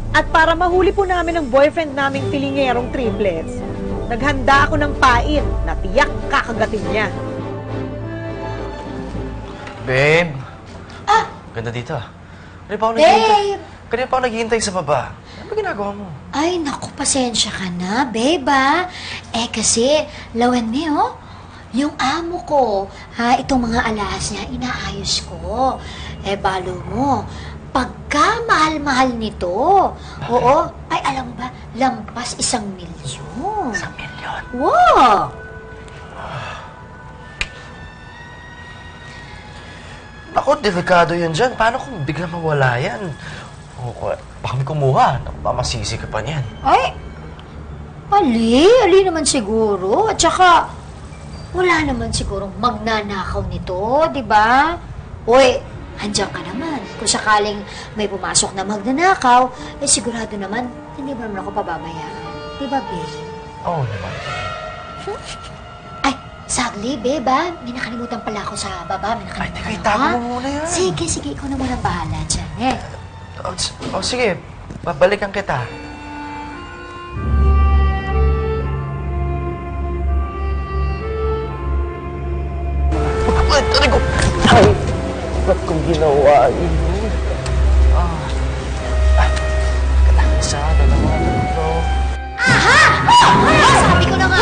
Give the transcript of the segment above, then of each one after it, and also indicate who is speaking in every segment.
Speaker 1: At para mahuli po namin ang boyfriend naming tilingerong triplets, naghanda ako ng pain na tiyak kakagatin niya.
Speaker 2: Babe!
Speaker 3: Ah!
Speaker 2: Ganda dito ah. Kanina pa ako naghihintay sa baba. Ano ba ginagawa mo?
Speaker 3: Ay, naku, pasensya ka na, babe, ah. Eh, kasi, lawan niyo, oh. Yung amo ko, itong mga alahas niya, inaayos ko. Eh, balo mo, pagka mahal-mahal nito, oo, ay, alam mo ba, lampas 1 milyon.
Speaker 2: 1 milyon?
Speaker 3: Wow!
Speaker 2: Ako, delikado yan dyan. Paano kung biglang mawala yan? O, baka may kumuha. Masisi ka pa niyan.
Speaker 3: Ay, ali naman siguro. At saka, wala naman sigurong magnanakaw nito, di ba? Uy, handyan ka naman. Kung sakaling may pumasok na magnanakaw, eh sigurado naman, hindi ba naman ako pababayaan? Di ba, babe?
Speaker 2: Oo naman.
Speaker 3: Ay, sagli, babe, ah. May nakalimutan pala ako sa baba. May nakalimutan
Speaker 2: Ay, teka,
Speaker 3: ako,
Speaker 2: itago
Speaker 3: ha?
Speaker 2: mo muna yan.
Speaker 3: Sige, ikaw na muna bahala dyan, eh.
Speaker 2: Sige. Babalikan kita. Ay, ko! Ay! Ba't kong ginawa yun? Isa, dalawa, tatlo.
Speaker 3: Aha! Sabi ko na nga,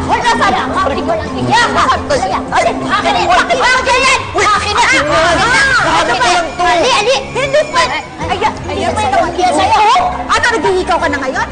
Speaker 3: wala sabi ko, sabi ko lang niya. Akin na! Ali! Hindi pa! Ayan pa yung naman kaya sa'yo! Ano, naghihikaw ka na ngayon?